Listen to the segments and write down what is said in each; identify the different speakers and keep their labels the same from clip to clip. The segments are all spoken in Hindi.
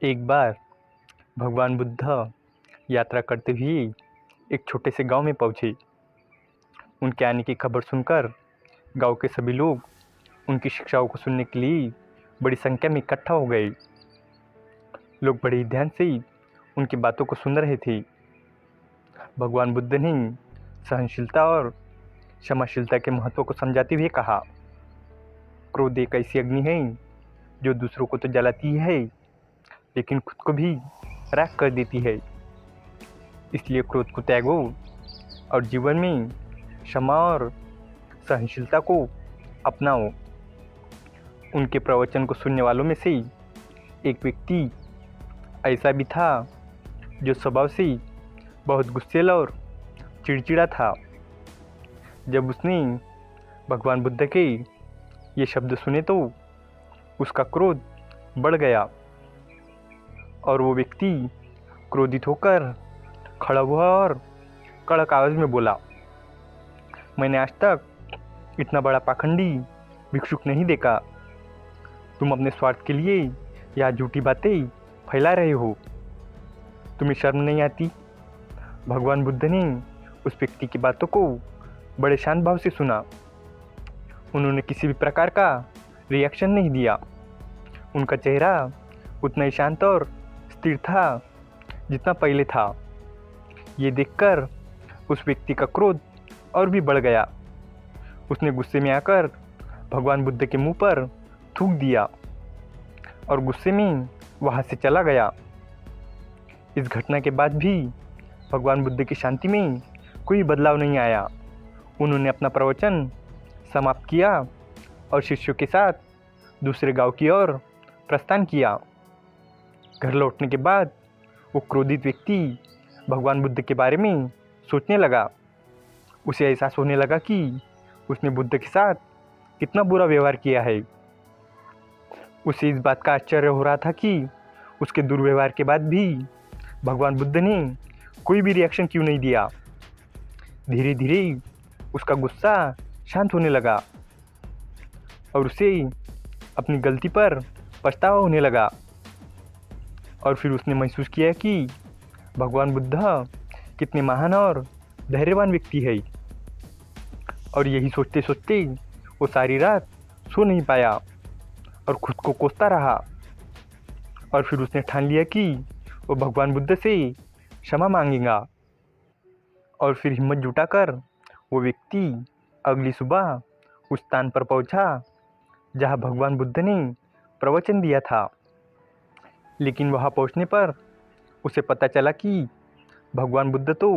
Speaker 1: एक बार भगवान बुद्ध यात्रा करते हुए एक छोटे से गांव में पहुंचे। उनके आने की खबर सुनकर गांव के सभी लोग उनकी शिक्षाओं को सुनने के लिए बड़ी संख्या में इकट्ठा हो गए। लोग बड़े ही ध्यान से उनकी बातों को सुन रहे थे। भगवान बुद्ध ने सहनशीलता और क्षमाशीलता के महत्व को समझाते हुए कहा, क्रोध एक ऐसी अग्नि है जो दूसरों को तो जलाती है लेकिन खुद को भी राख कर देती है। इसलिए क्रोध को त्यागो और जीवन में क्षमा और सहनशीलता को अपनाओ। उनके प्रवचन को सुनने वालों में से एक व्यक्ति ऐसा भी था जो स्वभाव से बहुत गुस्सैल और चिड़चिड़ा था। जब उसने भगवान बुद्ध के ये शब्द सुने तो उसका क्रोध बढ़ गया और वो व्यक्ति क्रोधित होकर खड़ा हुआ और कड़क आवाज में बोला, मैंने आज तक इतना बड़ा पाखंडी भिक्षुक नहीं देखा। तुम अपने स्वार्थ के लिए यह झूठी बातें फैला रहे हो। तुम्हें शर्म नहीं आती? भगवान बुद्ध ने उस व्यक्ति की बातों को बड़े शांत भाव से सुना। उन्होंने किसी भी प्रकार का रिएक्शन नहीं दिया। उनका चेहरा उतना ही शांत और स्थिर था जितना पहले था। ये देखकर उस व्यक्ति का क्रोध और भी बढ़ गया। उसने गुस्से में आकर भगवान बुद्ध के मुंह पर थूक दिया और गुस्से में वहां से चला गया। इस घटना के बाद भी भगवान बुद्ध की शांति में कोई बदलाव नहीं आया। उन्होंने अपना प्रवचन समाप्त किया और शिष्यों के साथ दूसरे गांव की ओर प्रस्थान किया। घर लौटने के बाद वो क्रोधित व्यक्ति भगवान बुद्ध के बारे में सोचने लगा। उसे एहसास होने लगा कि उसने बुद्ध के साथ कितना बुरा व्यवहार किया है। उसे इस बात का आश्चर्य हो रहा था कि उसके दुर्व्यवहार के बाद भी भगवान बुद्ध ने कोई भी रिएक्शन क्यों नहीं दिया। धीरे धीरे उसका गुस्सा शांत होने लगा और उसे अपनी गलती पर पछतावा होने लगा। और फिर उसने महसूस किया कि भगवान बुद्ध कितने महान और धैर्यवान व्यक्ति है। और यही सोचते सोचते वो सारी रात सो नहीं पाया और खुद को कोसता रहा। और फिर उसने ठान लिया कि वो भगवान बुद्ध से क्षमा मांगेगा। और फिर हिम्मत जुटाकर वो व्यक्ति अगली सुबह उस स्थान पर पहुंचा जहां भगवान बुद्ध ने प्रवचन दिया था। लेकिन वहां पहुंचने पर उसे पता चला कि भगवान बुद्ध तो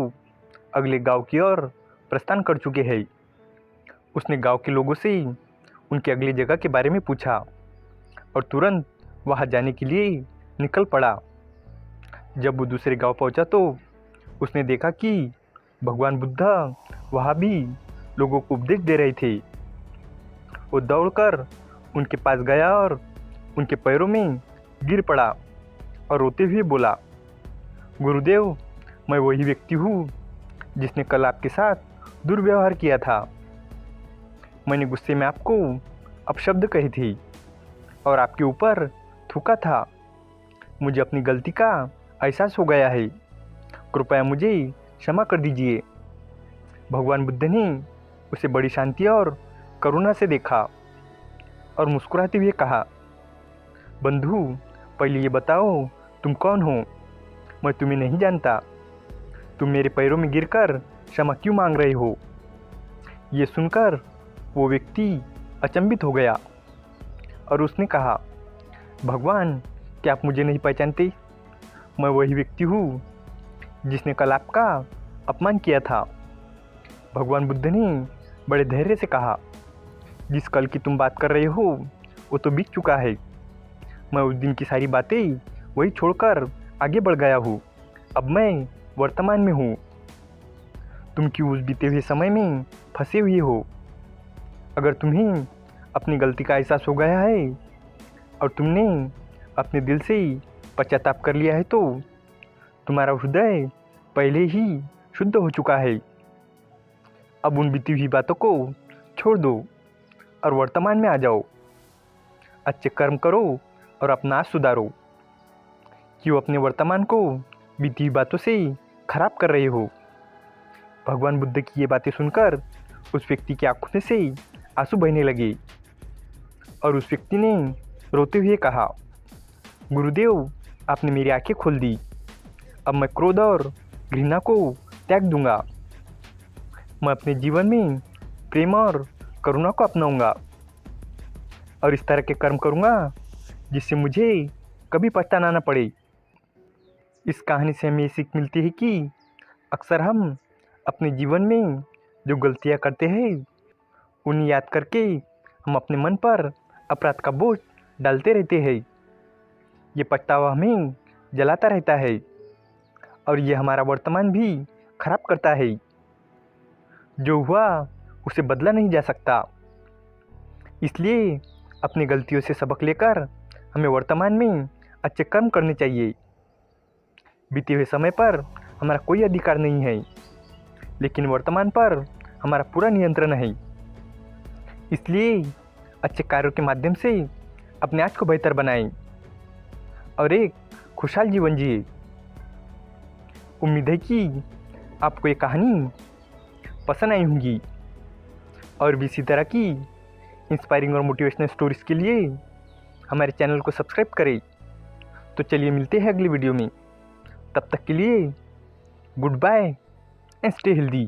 Speaker 1: अगले गांव की ओर प्रस्थान कर चुके हैं। उसने गांव के लोगों से उनकी अगली जगह के बारे में पूछा और तुरंत वहां जाने के लिए निकल पड़ा। जब वो दूसरे गांव पहुंचा तो उसने देखा कि भगवान बुद्ध वहां भी लोगों को उपदेश दे रहे थे। वो दौड़कर उनके पास गया और उनके पैरों में गिर पड़ा और रोते हुए बोला, गुरुदेव, मैं वही व्यक्ति हूँ जिसने कल आपके साथ दुर्व्यवहार किया था। मैंने गुस्से में आपको अपशब्द कही थी और आपके ऊपर थूका था। मुझे अपनी गलती का एहसास हो गया है। कृपया मुझे क्षमा कर दीजिए। भगवान बुद्ध ने उसे बड़ी शांति और करुणा से देखा और मुस्कुराते हुए कहा, बंधु, पहले ये बताओ तुम कौन हो? मैं तुम्हें नहीं जानता। तुम मेरे पैरों में गिरकर क्षमा क्यों मांग रहे हो? ये सुनकर वो व्यक्ति अचंभित हो गया और उसने कहा, भगवान, क्या आप मुझे नहीं पहचानते? मैं वही व्यक्ति हूँ जिसने कल आपका अपमान किया था। भगवान बुद्ध ने बड़े धैर्य से कहा, जिस कल की तुम बात कर रहे हो वो तो बीत चुका है। मैं उस दिन की सारी बातें वही छोड़कर आगे बढ़ गया हूँ। अब मैं वर्तमान में हूँ। तुम क्यों उस बीते हुए समय में फंसे हुए हो? अगर तुम्हें अपनी गलती का एहसास हो गया है और तुमने अपने दिल से पश्चाताप कर लिया है तो तुम्हारा हृदय पहले ही शुद्ध हो चुका है। अब उन बीती हुई बातों को छोड़ दो और वर्तमान में आ जाओ। अच्छे कर्म करो और अपना आज सुधारो। क्यों अपने वर्तमान को बीती हुई बातों से खराब कर रहे हो। भगवान बुद्ध की ये बातें सुनकर उस व्यक्ति की आंखों में से आंसू बहने लगे और उस व्यक्ति ने रोते हुए कहा, गुरुदेव, आपने मेरी आंखें खोल दी। अब मैं क्रोध और घृणा को त्याग दूंगा। मैं अपने जीवन में प्रेम और करुणा को अपनाऊंगा और इस तरह के कर्म करूंगा जिससे मुझे कभी पछताना न पड़े। इस कहानी से हमें ये सीख मिलती है कि अक्सर हम अपने जीवन में जो गलतियां करते हैं उन्हें याद करके हम अपने मन पर अपराध का बोझ डालते रहते हैं। ये पछतावा हमें जलाता रहता है और ये हमारा वर्तमान भी खराब करता है। जो हुआ उसे बदला नहीं जा सकता। इसलिए अपनी गलतियों से सबक लेकर हमें वर्तमान में अच्छे कर्म करने चाहिए। बीते हुए समय पर हमारा कोई अधिकार नहीं है, लेकिन वर्तमान पर हमारा पूरा नियंत्रण है। इसलिए अच्छे कार्यों के माध्यम से अपने आज को बेहतर बनाएं और एक खुशहाल जीवन जिए। उम्मीद है कि आपको ये कहानी पसंद आई होंगी और भी इसी तरह की इंस्पायरिंग और मोटिवेशनल स्टोरीज के लिए हमारे चैनल को सब्सक्राइब करें। तो चलिए मिलते हैं अगली वीडियो में। तब तक के लिए goodbye and stay healthy.